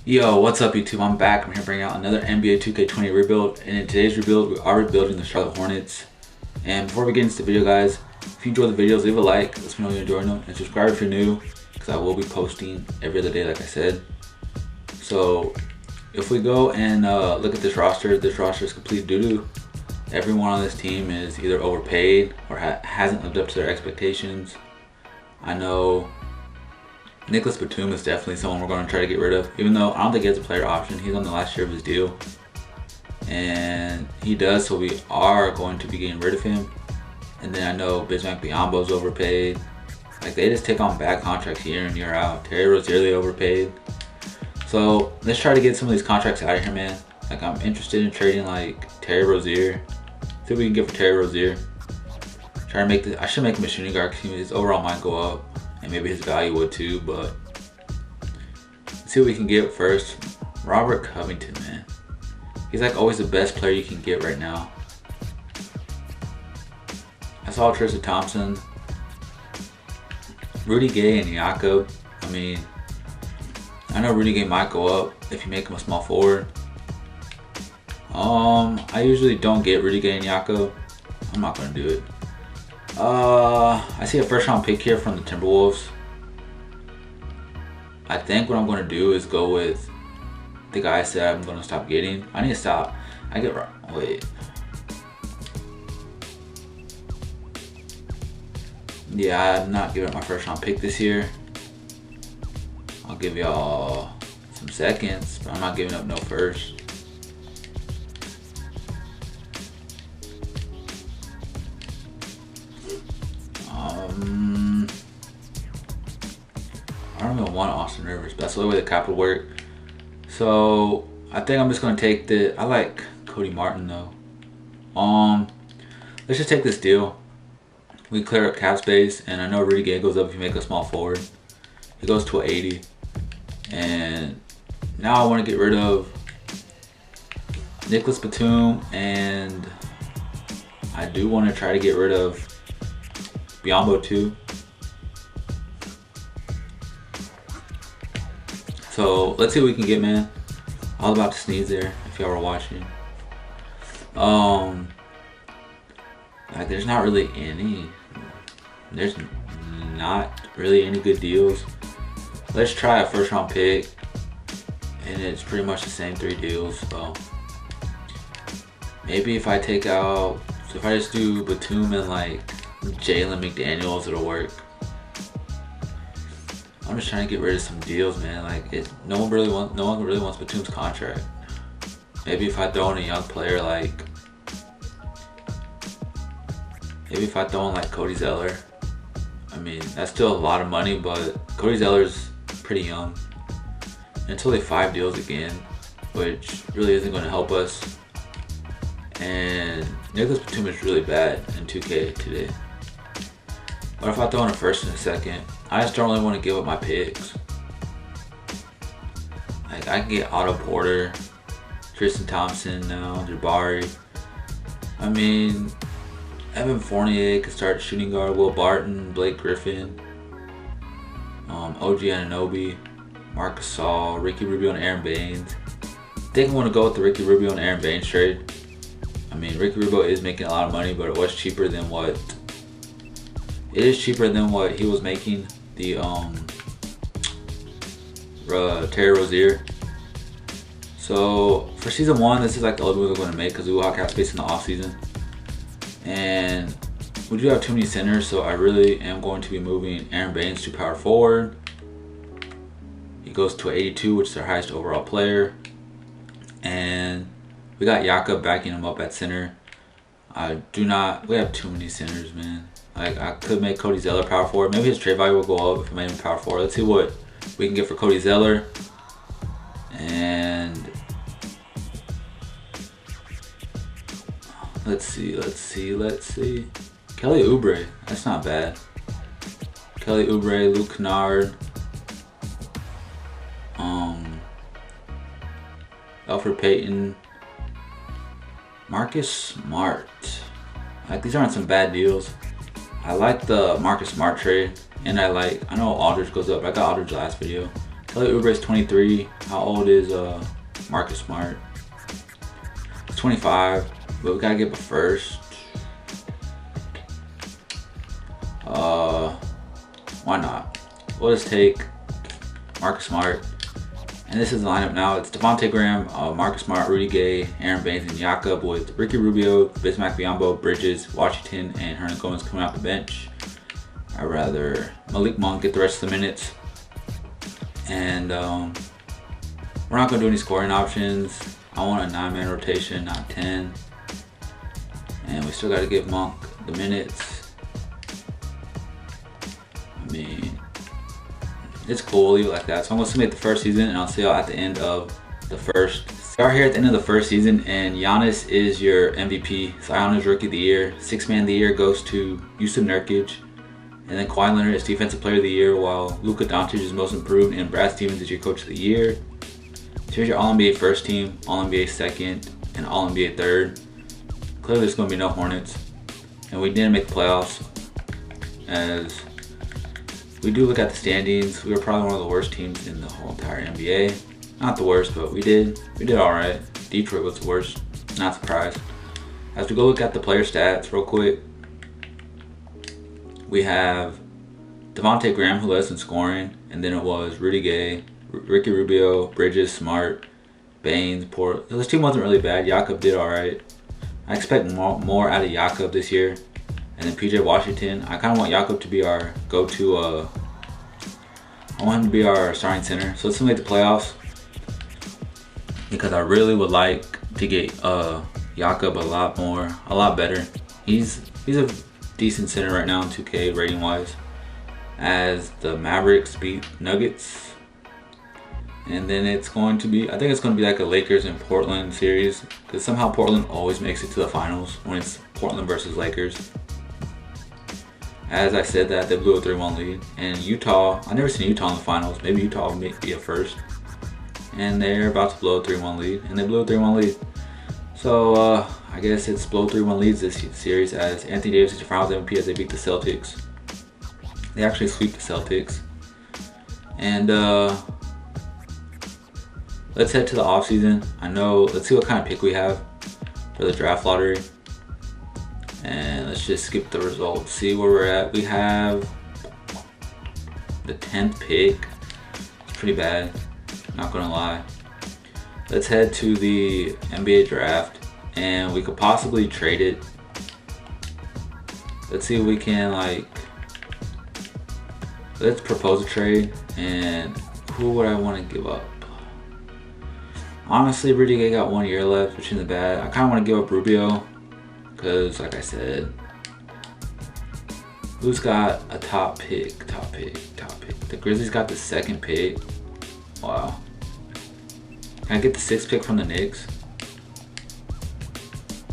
Yo, what's up YouTube? I'm back. I'm here bringing out another NBA 2K20 rebuild. And in today's rebuild, we are rebuilding the Charlotte Hornets. And before we get into the video, guys, if you enjoy the videos, leave a like, let me know you're enjoying them, and subscribe if you're new, because I will be posting every other day, like I said. So if we go and look at this roster is complete doo-doo. Everyone on this team is either overpaid or hasn't lived up to their expectations. I know Nicholas Batum is definitely someone we're going to try to get rid of, even though I don't think he has a player option. He's on the last year of his deal, and he does, so we are going to be getting rid of him. And then I know Bismack Biyombo's overpaid. Like, they just take on bad contracts year in, year out. Terry Rozier's overpaid. So let's try to get some of these contracts out of here, man. Like, I'm interested in trading like Terry Rozier. See what we can get for Terry Rozier. Try to make this. I should make him a shooting guard because his overall might go up, and maybe his value would too. But let's see what we can get first. Robert Covington, man. He's like always the best player you can get right now. I saw Tristan Thompson, Rudy Gay, and Jakob. I mean, I know Rudy Gay might go up if you make him a small forward. I usually don't get Rudy Gay and Jakob. I'm not gonna do it. I see a first round pick here from the Timberwolves. I think what I'm gonna do is go with the guy I said I'm gonna stop getting. I need to stop. Wait. Yeah, I'm not giving up my first round pick this year. I'll give y'all some seconds, but I'm not giving up no first. I don't even want Austin Rivers, but that's the way the cap would work. So I think I'm just gonna take I like Cody Martin though. Let's just take this deal. We clear up cap space, and I know Rudy Gay goes up if you make a small forward. He goes to 80, and now I want to get rid of Nicholas Batum, and I do want to try to get rid of Biyombo too. So let's see what we can get, man. I was about to sneeze there if y'all were watching. Like, there's not really any good deals. Let's try a first round pick, and it's pretty much the same 3 deals. So maybe if I take out, so if I just do Batum and like Jalen McDaniels, it'll work. I'm just trying to get rid of some deals, man. Like, no one really wants Batum's contract. Maybe if I throw in a young player like, Cody Zeller. I mean, that's still a lot of money, but Cody Zeller's pretty young. And it's only 5 deals again, which really isn't going to help us. And Nicholas Batum is really bad in 2K today. What if I throw in a first and a second? I just don't really want to give up my picks. Like, I can get Otto Porter, Tristan Thompson now, Jabari. I mean, Evan Fournier could start shooting guard, Will Barton, Blake Griffin, OG Anunoby, Marc Gasol, Ricky Rubio, and Aaron Baines. I think I want to go with the Ricky Rubio and Aaron Baines trade. I mean, Ricky Rubio is making a lot of money, but it is cheaper than what he was making, the Terry Rozier. So for season 1, this is like the only move we're going to make because we will have cap space in the off season, and we do have too many centers. So I really am going to be moving Aaron Baines to power forward. He goes to 82, which is our highest overall player, and we got Jakob backing him up at center. We have too many centers, man. Like, I could make Cody Zeller power forward. Maybe his trade value will go up if I made him power forward. Let's see what we can get for Cody Zeller. And let's see. Kelly Oubre, that's not bad. Kelly Oubre, Luke Kennard, Alfred Payton, Marcus Smart. Like, these aren't some bad deals. I like the Marcus Smart trade, and I know Aldridge goes up. I got Aldridge last video. Kelly Oubre is 23. How old is Marcus Smart? He's 25, but we gotta give a first. Why not? We'll just take Marcus Smart. And this is the lineup now. It's Devontae Graham, Marcus Smart, Rudy Gay, Aaron Baines, and Jakob, with Ricky Rubio, Bismack Biyombo, Bridges, Washington, and Hernan Gomez coming off the bench. I'd rather Malik Monk get the rest of the minutes. And we're not going to do any scoring options. I want a 9-man rotation, not 10. And we still got to give Monk the minutes. I mean, it's cool, leave it like that. So I'm going to submit the first season, and I'll see y'all at the end of the first. We are here at the end of the first season, and Giannis is your MVP. Zion is Rookie of the Year. 6th Man of the Year goes to Yusuf Nurkic. And then Kawhi Leonard is Defensive Player of the Year, while Luka Doncic is Most Improved, and Brad Stevens is your Coach of the Year. So here's your All-NBA first team, All-NBA second, and All-NBA third. Clearly there's going to be no Hornets. And we didn't make the playoffs. As we do look at the standings, we were probably one of the worst teams in the whole entire NBA. Not the worst, but we did alright. Detroit was the worst, not surprised. As we go look at the player stats real quick, we have Devontae Graham, who led us in scoring, and then it was Rudy Gay, Ricky Rubio, Bridges, Smart, Baines, Port. This team wasn't really bad. Jakob did alright. I expect more out of Jakob this year. And then PJ Washington. I kind of want Jakob to be our go-to. I want him to be our starting center. So let's simulate the playoffs, because I really would like to get Jakob a lot better. He's a decent center right now in 2K rating wise, as the Mavericks beat Nuggets. And then it's going to be, I think it's going to be like a Lakers and Portland series, because somehow Portland always makes it to the finals when it's Portland versus Lakers. As I said that, they blew a 3-1 lead. And Utah, I've never seen Utah in the finals. Maybe Utah will be a first. And they're about to blow a 3-1 lead, and they blew a 3-1 lead. So I guess it's blow 3-1 leads this series, as Anthony Davis is your finals MVP as they beat the Celtics. They actually sweep the Celtics. And let's head to the offseason. Let's see what kind of pick we have for the draft lottery. And let's just skip the results, see where we're at. We have the 10th pick. It's pretty bad, not gonna lie. Let's head to the NBA draft, and we could possibly trade it. Let's see if we can, let's propose a trade. And who would I want to give up? Honestly, Rudy Gay got 1 year left, which isn't bad. I kind of want to give up Rubio, because like I said, who's got a top pick? The Grizzlies got the 2nd pick. Wow. Can I get the 6th pick from the Knicks?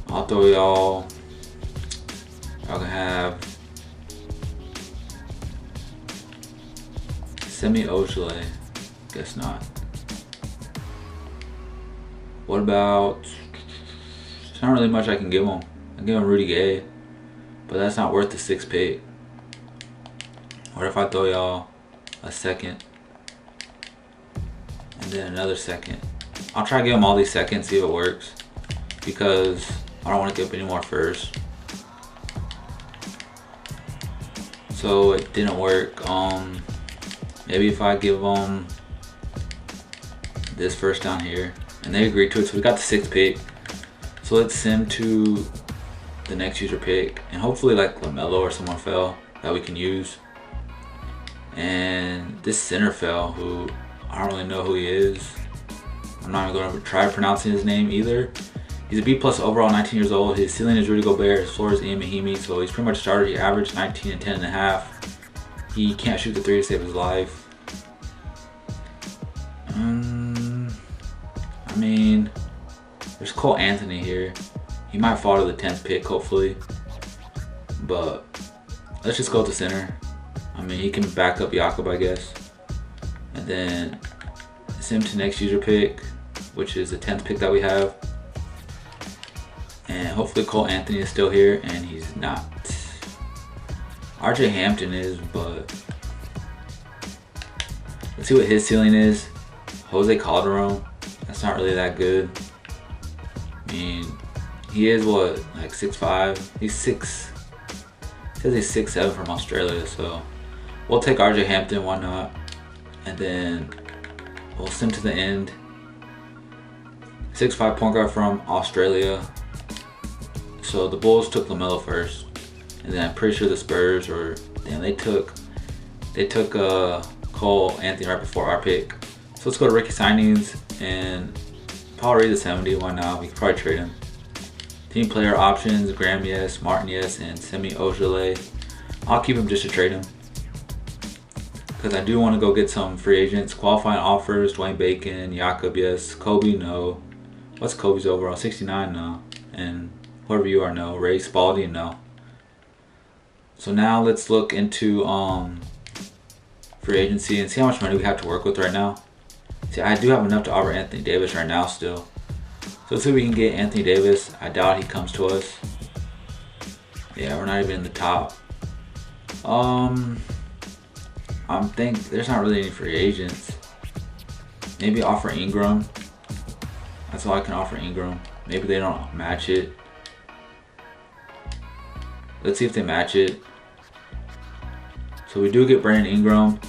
I'll throw y'all can have Semi Ojeleye. Guess not. What about, there's not really much I can give him. I can give him Rudy Gay, but that's not worth the 6th pick. What if I throw y'all a 2nd and then another 2nd? I'll try to give him all these 2nds, see if it works, because I don't want to give up any more firsts. So it didn't work. Maybe if I give them this first down here, and they agreed to it, so we got the 6th pick. So let's sim to the next user pick, and hopefully like LaMelo or someone fell that we can use. And this center fell, who I don't really know who he is. I'm not even going to try pronouncing his name either. He's a B+ overall, 19 years old. His ceiling is Rudy Gobert, his floor is Ian Mahimi, so he's pretty much started. He averaged 19 and 10.5. He can't shoot the 3 to save his life. I mean, there's Cole Anthony here. He might fall to the 10th pick, hopefully. But let's just go to center. I mean, he can back up Jakob, I guess. And then sim to next user pick, which is the 10th pick that we have. And hopefully Cole Anthony is still here, and he's not. RJ Hampton is, but Let's see what his ceiling is. Jose Calderon. That's not really that good. I mean, he is what, like 6'5". He's 6. It says he's 6'7" from Australia, so we'll take RJ Hampton, why not? And then we'll send to the end. 6'5" point guard from Australia. So the Bulls took LaMelo first, and then I'm pretty sure the Spurs, or damn, they took Cole Anthony right before our pick. So let's go to rookie signings and Paul Reed the 70. Why not? We could probably trade him. Team player options: Graham yes, Martin yes, and Semi Ojeleye. I'll keep him just to trade him because I do want to go get some free agents. Qualifying offers: Dwayne Bacon, Jakob yes, Kobe no. What's Kobe's overall? 69 no, and whoever you are no. Ray Spalding no. So now let's look into free agency and see how much money we have to work with right now. See, I do have enough to offer Anthony Davis right now still. So let's see if we can get Anthony Davis. I doubt he comes to us. Yeah, we're not even in the top. I'm think there's not really any free agents. Maybe offer Ingram. That's all I can offer Ingram. Maybe they don't match it. Let's see if they match it. So we do get Brandon Ingram.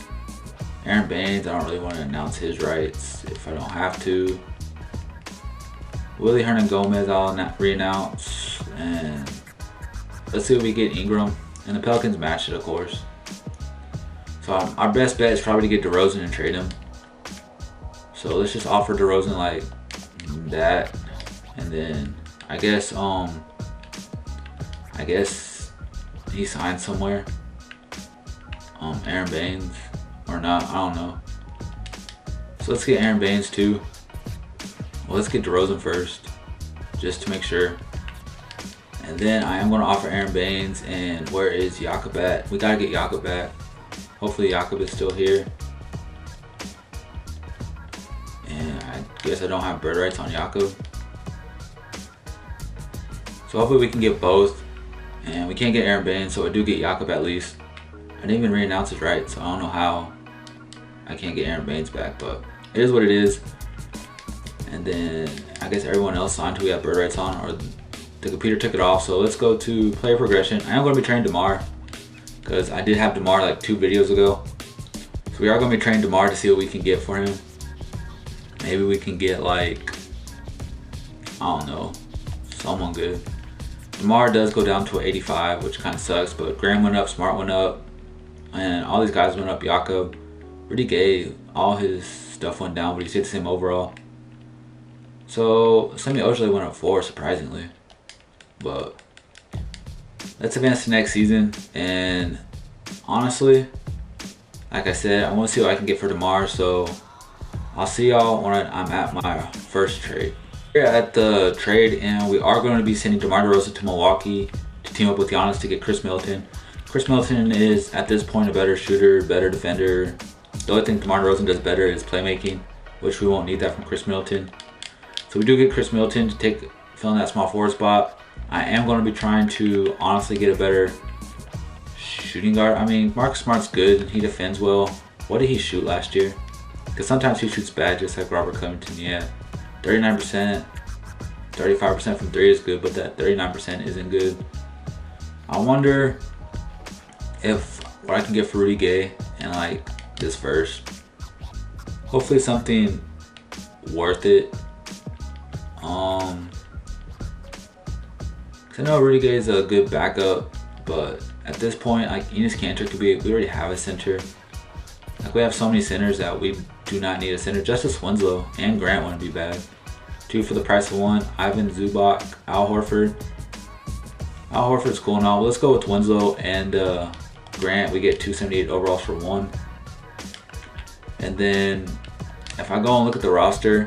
Aaron Baines, I don't really want to announce his rights if I don't have to. Willie Hernangomez, I'll re-announce. And let's see if we get Ingram. And the Pelicans match it, of course. So our best bet is probably to get DeRozan and trade him. So let's just offer DeRozan like that. And then I guess he signed somewhere. Aaron Baines or not, I don't know. So let's get Aaron Baines too. Well, let's get DeRozan first, just to make sure. And then I am going to offer Aaron Baines. And where is Jakob at? We got to get Jakob back. Hopefully Jakob is still here. And I guess I don't have bird rights on Jakob. So hopefully we can get both. And we can't get Aaron Baines, so I do get Jakob at least. I didn't even re-announce his rights, so I don't know how I can't get Aaron Baines back, but it is what it is. And then I guess everyone else signed who we have bird rights on, or the computer took it off. So let's go to player progression. I am going to be training DeMar because I did have DeMar like 2 videos ago. So we are going to be training DeMar to see what we can get for him. Maybe we can get like, I don't know, someone good. DeMar does go down to an 85, which kind of sucks, but Graham went up, Smart went up, and all these guys went up. Jakob, Rudy Gay, all his stuff went down, but he stayed the same overall. So Semi Ojeleye went up 4, surprisingly. But let's advance to next season. And honestly, like I said, I want to see what I can get for DeMar. So I'll see y'all when I'm at my first trade. We're at the trade, and we are going to be sending DeMar DeRozan to Milwaukee to team up with Giannis to get Chris Middleton. Chris Middleton is at this point a better shooter, better defender. The only thing DeMar DeRozan does better is playmaking, which we won't need that from Chris Middleton. So we do get Chris Middleton to fill in that small forward spot. I am going to be trying to honestly get a better shooting guard. I mean, Marcus Smart's good. He defends well. What did he shoot last year? Because sometimes he shoots bad, just like Robert Covington. Yeah, 39%, 35% from 3 is good, but that 39% isn't good. I wonder if what I can get for Rudy Gay and like this first. Hopefully something worth it. Cause I know Rudy Gay is a good backup, but at this point, like Enes Kanter could be. We already have a center. Like we have so many centers that we do not need a center. Justice Winslow and Grant wouldn't be bad. 2 for the price of 1. Ivan Zubac, Al Horford. Al Horford's cool now. Let's go with Winslow and Grant. We get 278 overalls for 1. And then if I go and look at the roster,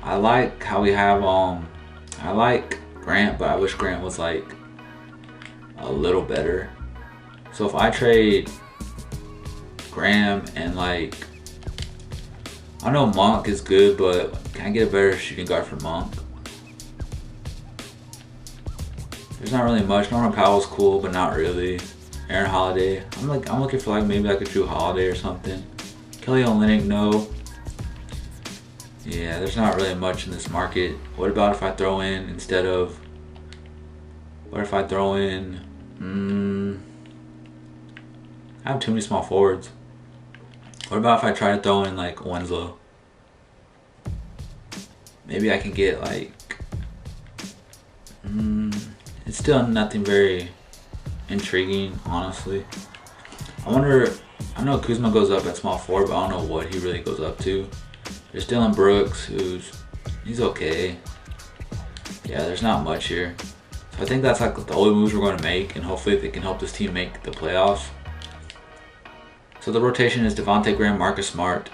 I like how we have I like Grant, but I wish Grant was like a little better. So if I trade Graham and like, I know Monk is good, but can I get a better shooting guard for Monk? There's not really much. Norman Powell's cool, but not really. Aaron Holiday. I'm looking for like maybe like a Drew Holiday or something. Kelly Olynyk, no. Yeah, there's not really much in this market. What about if I throw in instead of? What if I throw in? I have too many small forwards. What about if I try to throw in like Winslow? Maybe I can get like. It's still nothing very intriguing, honestly. I wonder. I know Kuzma goes up at small forward, but I don't know what he really goes up to. There's Dylan Brooks, he's okay. Yeah, there's not much here. So I think that's like the only moves we're going to make, and hopefully they can help this team make the playoffs. So the rotation is Devontae Graham, Marcus Smart,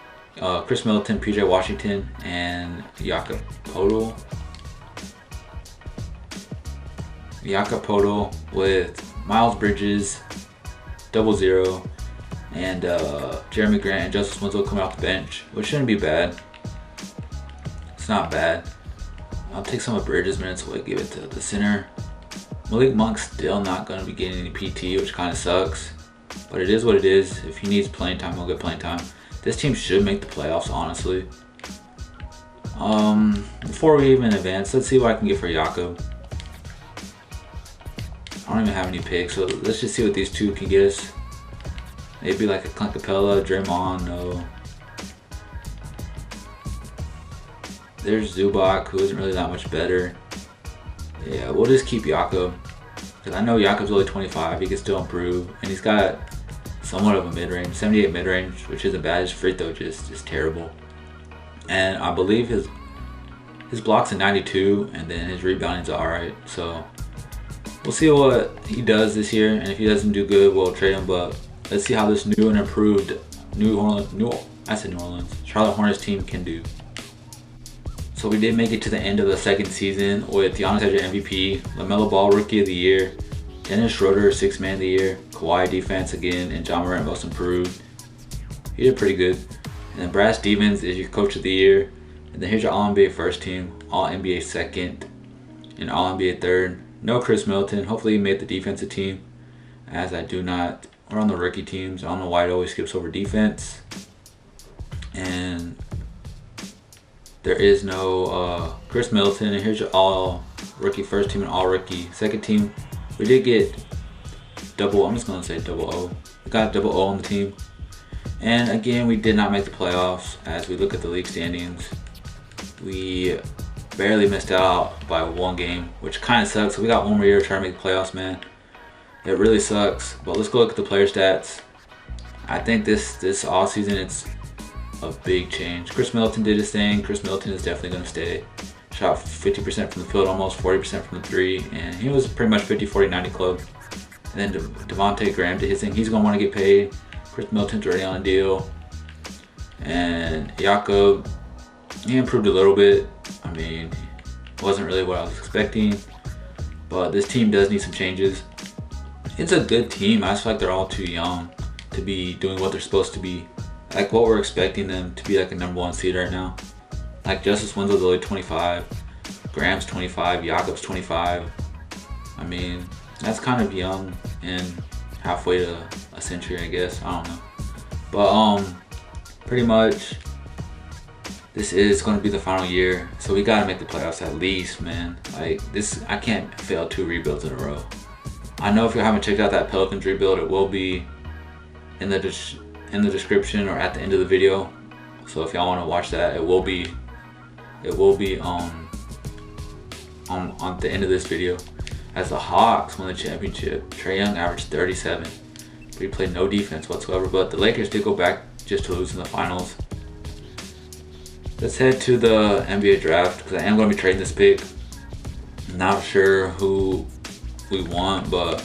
Chris Middleton, PJ Washington, and Jakob Poeltl. With Miles Bridges, 0-0, and Jeremy Grant and Justice Winslow coming off the bench, which shouldn't be bad. It's not bad. I'll take some of Bridges' minutes away, give it to the center. Malik Monk's still not going to be getting any PT, which kind of sucks. But it is what it is. If he needs playing time, he'll get playing time. This team should make the playoffs, honestly. Before we even advance, let's see what I can get for Jakob. I don't even have any picks, so let's just see what these two can get us. Maybe like a Clint Capella, Draymond, no. There's Zubac, who isn't really that much better. Yeah, we'll just keep Jakob. Because I know Jakob's only 25, he can still improve. And he's got somewhat of a mid-range, 78 mid-range, which isn't bad. His free throw just terrible. And I believe his block's a 92, and then his rebounding's alright. So we'll see what he does this year, and if he doesn't do good, we'll trade him. But let's see how this new and improved Charlotte Hornets team can do. So we did make it to the end of the second season with Giannis as your MVP, LaMelo Ball Rookie of the Year, Dennis Schroeder 6th Man of the Year, Kawhi defense again, and John Morant most improved. He did pretty good. And then Brad Stevens is your Coach of the Year. And then here's your All-NBA first team, All-NBA second, and All-NBA third. No Chris Middleton. Hopefully he made the defensive team, as I do not. We're on the rookie teams. I don't know why it always skips over defense. And there is no Chris Middleton. And here's your all-rookie first team and all-rookie second team. We did get I'm just going to say double O. We got double O on the team. And again, we did not make the playoffs. As we look at the league standings, we barely missed out by one game, which kind of sucks. So we got one more year to try to make the playoffs, man. It really sucks. But let's go look at the player stats. I think this off season, it's a big change. Chris Middleton did his thing. Chris Middleton is definitely going to stay. Shot 50% from the field, almost 40% from the three, and he was pretty much 50-40-90 club. And then Devontae Graham did his thing. He's going to want to get paid. Chris Middleton's already on a deal. And Jakob, he improved a little bit. I mean, wasn't really what I was expecting. But this team does need some changes. It's a good team. I just feel like they're all too young to be doing what they're supposed to be. Like what we're expecting them to be like a #1 seed right now. Like Justice Winslow's only 25. Graham's 25. Jakob's 25. I mean, that's kind of young and halfway to a century, I guess. I don't know. But pretty much this is going to be the final year, so we got to make the playoffs at least, man. Like this, I can't fail 2 rebuilds in a row. I know if you haven't checked out that Pelicans rebuild, it will be in the description or at the end of the video. So if y'all want to watch that, it will be on the end of this video. As the Hawks won the championship, Trae Young averaged 37. But he played no defense whatsoever. But the Lakers did go back just to lose in the finals. Let's head to the NBA draft, because I am going to be trading this pick. Not sure who we want, but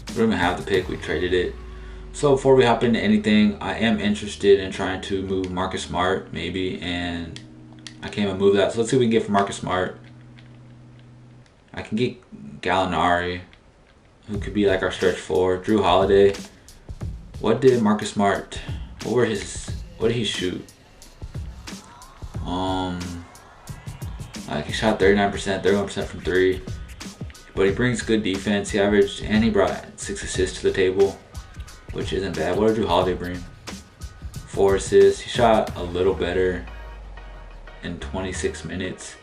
we don't even have the pick. We traded it. So before we hop into anything, I am interested in trying to move Marcus Smart, maybe, and I can't even move that. So let's see what we can get from Marcus Smart. I can get Gallinari, who could be like our stretch 4. Drew Holiday. What did Marcus Smart? What did he shoot? Like he shot 39%, 31% from 3. He but he brings good defense. He averaged, and he brought 6 assists to the table, which isn't bad. What did Drew Holiday bring? 4 assists. He shot a little better in 26 minutes.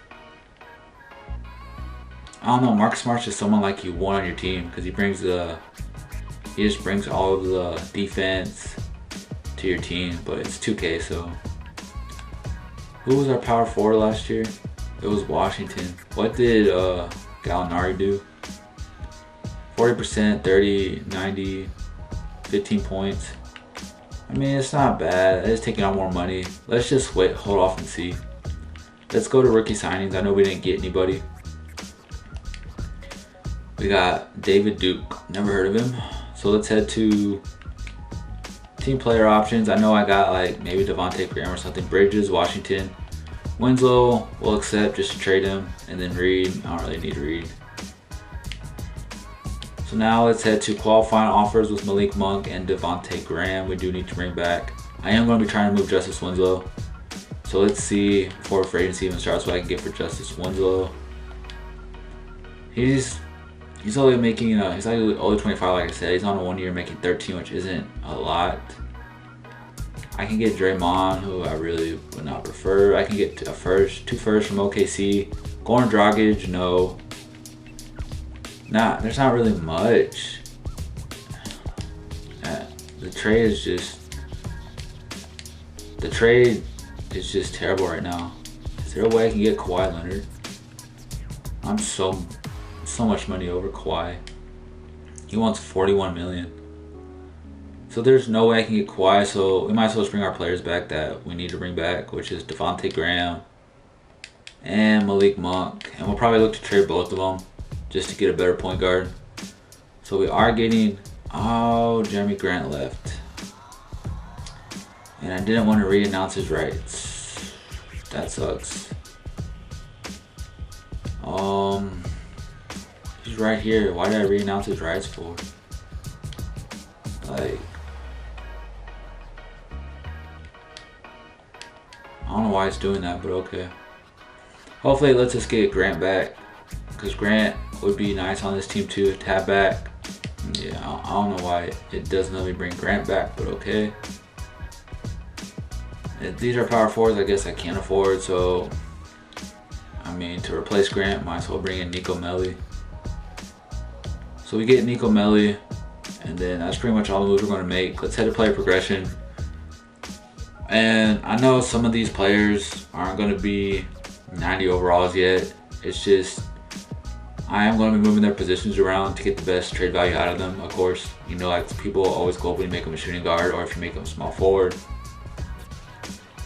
I don't know, Marcus Smart's just someone like you want on your team because he just brings all of the defense to your team, but it's 2K, so. Who was our power forward last year? It was Washington. What did Gallinari do? 40%, 30, 90, 15 points. I mean, it's not bad. It's taking on more money. Let's just wait, hold off and see. Let's go to rookie signings. I know we didn't get anybody. We got David Duke. Never heard of him. So let's head to team player options. I know I got like maybe Devontae Graham or something. Bridges, Washington. Winslow, we'll accept just to trade him. And then Reed, I don't really need Reed. So now let's head to qualifying offers with Malik Monk and Devontae Graham. We do need to bring back. I am going to be trying to move Justice Winslow. So let's see before free agency even starts what I can get for Justice Winslow. He's only making, he's like only 25, like I said. He's on a 1 year making 13, which isn't a lot. I can get Draymond, who I really would not prefer. I can get 2 firsts from OKC. Goran Dragic, no. There's not really much. The trade is just terrible right now. Is there a way I can get Kawhi Leonard? I'm so much money over Kawhi. He wants 41 million. So there's no way I can get Kawhi, so we might as well just bring our players back that we need to bring back, which is Devontae Graham and Malik Monk. And we'll probably look to trade both of them just to get a better point guard. So we are getting, oh, Jeremy Grant left. And I didn't want to re-announce his rights. That sucks. He's right here. Why did I re-announce his rights for? Like, I don't know why it's doing that, but okay. Hopefully it lets us get Grant back, because Grant would be nice on this team too to have back. Yeah, I don't know why it doesn't let me bring Grant back, but okay. And these are power forwards I guess I can't afford, so I mean, to replace Grant, might as well bring in Nico Melli. So we get Nico Melli, and then that's pretty much all the moves we're going to make. Let's head to player progression. And I know some of these players aren't going to be 90 overalls yet. It's just, I am going to be moving their positions around to get the best trade value out of them, of course. You know, like people always go when you make them a shooting guard or if you make them a small forward.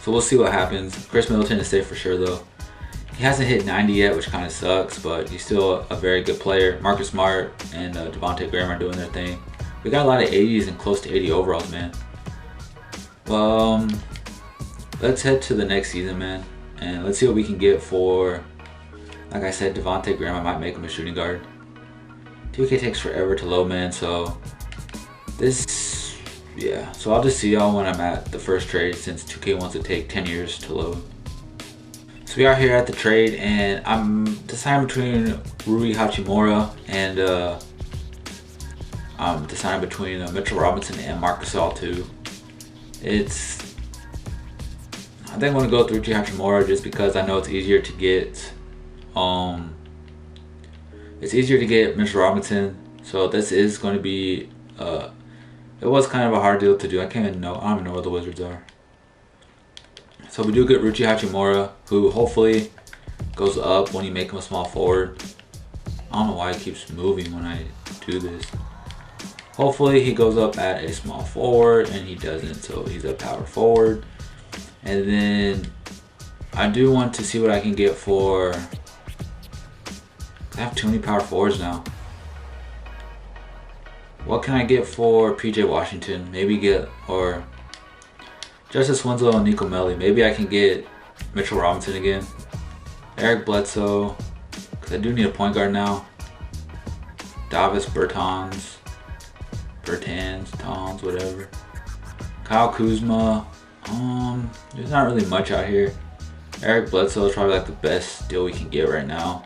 So we'll see what happens. Chris Middleton is safe for sure though. He hasn't hit 90 yet, which kind of sucks, but he's still a very good player. Marcus Smart and Devontae Graham are doing their thing. We got a lot of 80s and close to 80 overalls, man. Let's head to the next season, man. And let's see what we can get for, like I said, Devontae Graham. I might make him a shooting guard. 2K takes forever to load, man, so yeah. So I'll just see y'all when I'm at the first trade, since 2K wants to take 10 years to load. So we are here at the trade, and I'm deciding between Rui Hachimura and I'm deciding between Mitchell Robinson and Marc Gasol too. I think I'm gonna go with Rui Hachimura just because I know it's easier to get Mitchell Robinson. So this is going to be it was kind of a hard deal to do. I don't even know where the Wizards are. So we do get Rui Hachimura, who hopefully goes up when you make him a small forward. I don't know why it keeps moving when I do this. Hopefully he goes up at a small forward, and he doesn't, so he's a power forward. And then I do want to see what I can get for, I have too many power forwards now. What can I get for PJ Washington? Maybe or Justice Winslow and Nico Melli. Maybe I can get Mitchell Robinson again. Eric Bledsoe, because I do need a point guard now. Davis Bertans, whatever. Kyle Kuzma. There's not really much out here. Eric Bledsoe is probably like the best deal we can get right now.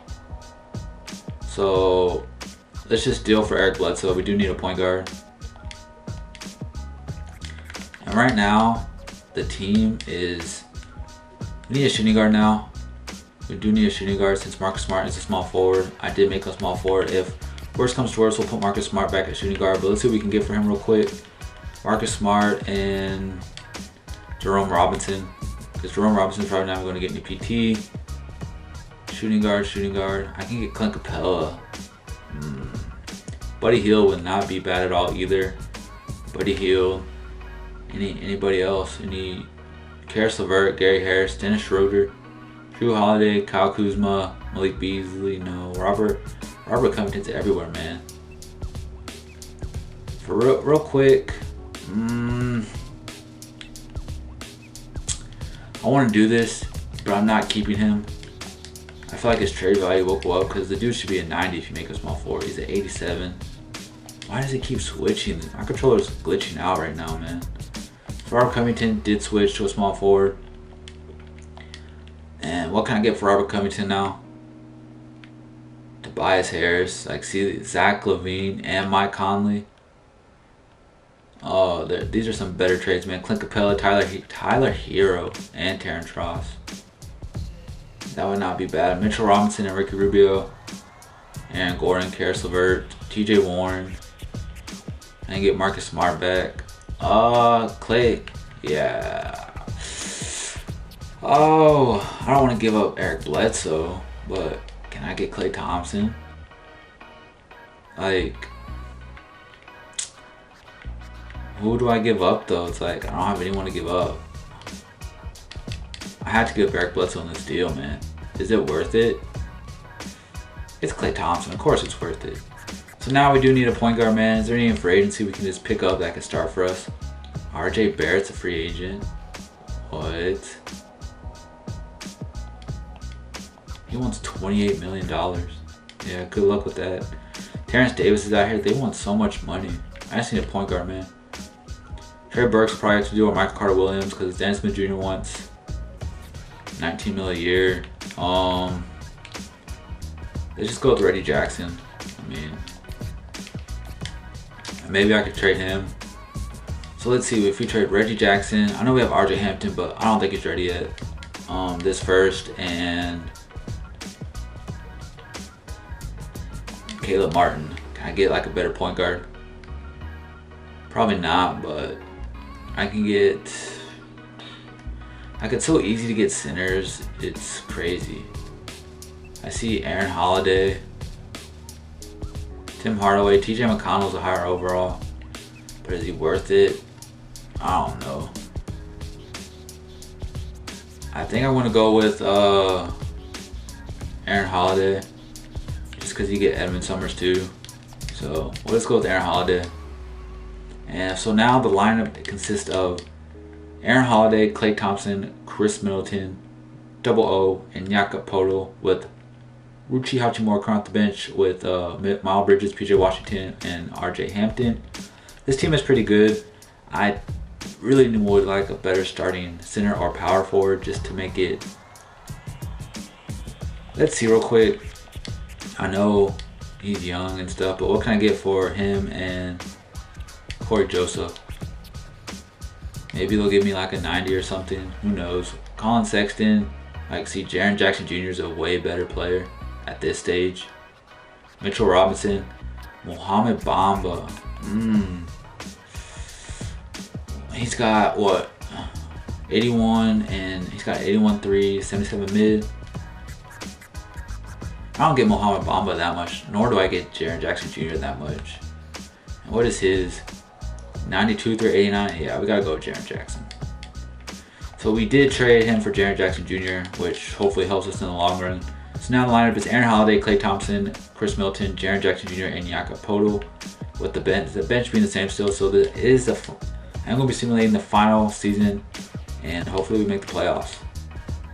So let's just deal for Eric Bledsoe. We do need a point guard. And right now, the team is, we need a shooting guard now. We do need a shooting guard since Marcus Smart is a small forward. I did make a small forward. If worst comes to worst, we'll put Marcus Smart back at shooting guard. But let's see what we can get for him real quick. Marcus Smart and Jerome Robinson. Because Jerome Robinson's probably not going to get any PT. Shooting guard, shooting guard. I can get Clint Capella. Buddy Hield would not be bad at all either. Buddy Hield. Anybody else? Any Karis LeVert, Gary Harris, Dennis Schroeder, Drew Holiday, Kyle Kuzma, Malik Beasley. No, Robert Covington's everywhere, man. For real quick, I want to do this, but I'm not keeping him. I feel like his trade value will go up because the dude should be a 90 if you make a small forward. He's at 87. Why does it keep switching? My controller's glitching out right now, man. Robert Covington did switch to a small forward. And what can I get for Robert Covington now? Tobias Harris. Like, see, Zach LaVine and Mike Conley. Oh, these are some better trades, man. Clint Capella, Tyler Hero, and Terrence Ross. That would not be bad. Mitchell Robinson and Ricky Rubio. Aaron Gordon, Karis LeVert, TJ Warren. And get Marcus Smart back. Clay. Yeah. Oh, I don't want to give up Eric Bledsoe, but can I get Klay Thompson? Like, who do I give up though? It's like I don't have anyone to give up. I had to give Eric Bledsoe on this deal, man. Is it worth it? It's Klay Thompson. Of course it's worth it. So now we do need a point guard, man. Is there any free agency we can just pick up that can start for us? RJ Barrett's a free agent. What? He wants $28 million. Yeah, good luck with that. Terrence Davis is out here. They want so much money. I just need a point guard, man. Trey Burks will probably have to do with Michael Carter Williams because Dennis Smith Jr. wants $19 million a year. Let's just go with Reggie Jackson. I mean, maybe I could trade him. So let's see if we trade Reggie Jackson. I know we have RJ Hampton, but I don't think he's ready yet. This first and Caleb Martin. Can I get like a better point guard? Probably not, but I can get. Like, it's so easy to get centers. It's crazy. I see Aaron Holiday, Tim Hardaway, TJ McConnell's a higher overall, but is he worth it? I don't know. I think I want to go with Aaron Holiday, just because you get Edmund Summers too. So let's go with Aaron Holiday. And so now the lineup consists of Aaron Holiday, Klay Thompson, Chris Middleton, Double O, and Nyaka Poto with Ruchi Hachimura off the bench with Miles Bridges, PJ Washington, and RJ Hampton. This team is pretty good. I really would like a better starting center or power forward just to make it. Let's see real quick. I know he's young and stuff, but what can I get for him and Corey Joseph? Maybe they'll give me like a 90 or something. Who knows? Colin Sexton. Like, see, Jaren Jackson Jr. is a way better player at this stage. Mitchell Robinson. Mohamed Bamba. He's got what? 81 and he's got 81 3, 77 mid. I don't get Mohamed Bamba that much, nor do I get Jaren Jackson Jr. that much. And what is his? 92 through 89. Yeah, we gotta go with Jaren Jackson. So we did trade him for Jaren Jackson Jr., which hopefully helps us in the long run. So now the lineup is Aaron Holiday, Klay Thompson, Chris Middleton, Jaren Jackson Jr., and Nyaka Poto, with the bench being the same still. So this is I'm gonna be simulating the final season, and hopefully we make the playoffs.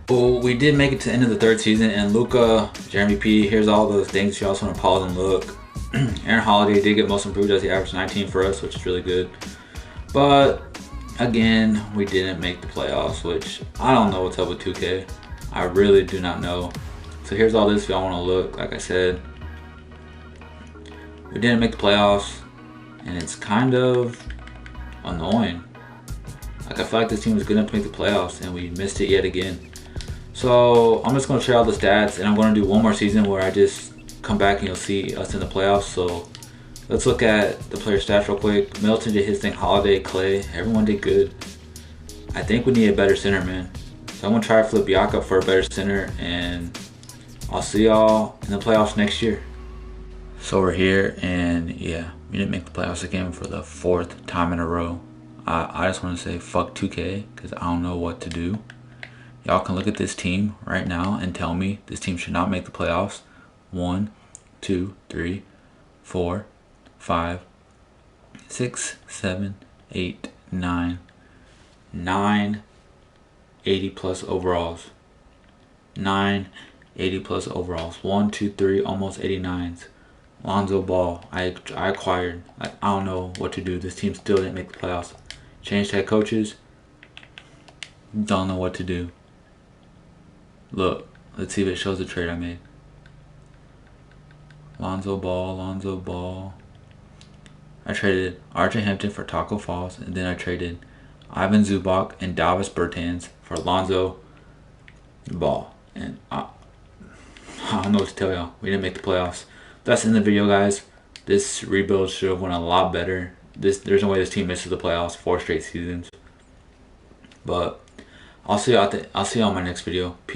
Well, we did make it to the end of the third season, and Luka, your MVP. Here's all those things. You also want to pause and look. Aaron Holiday did get most improved as he averaged 19 for us, which is really good. But again, we didn't make the playoffs, which I don't know what's up with 2K. I really do not know. So here's all this if y'all want to look. Like I said, we didn't make the playoffs, and it's kind of annoying. Like, I feel like this team was good enough to make the playoffs, and we missed it yet again. So I'm just going to share all the stats, and I'm going to do one more season where I just come back and you'll see us in the playoffs. So let's look at the player stats real quick. Middleton did his thing, Holiday, Clay, everyone did good. I think we need a better center, man. So I'm going to try to flip Yaka for a better center, and I'll see y'all in the playoffs next year. So we're here, and yeah, we didn't make the playoffs again for the 4th time in a row. I just want to say fuck 2K, because I don't know what to do. Y'all can look at this team right now and tell me this team should not make the playoffs. 1, 2, 3, 4, 5, 6, 7, 8, 9. 9 80 plus overalls. 9 80 plus overalls. 1, 2, 3, almost 89s. Lonzo Ball, I acquired. I don't know what to do. This team still didn't make the playoffs. Changed head coaches. Don't know what to do. Look, let's see if it shows the trade I made. Lonzo Ball. I traded RJ Hampton for Taco Falls, and then I traded Ivan Zubac and Davis Bertans for Lonzo Ball. And I don't know what to tell y'all. We didn't make the playoffs. That's in the video, guys. This rebuild should have went a lot better. There's no way this team misses the playoffs 4 straight seasons. But I'll see y'all in my next video. Peace.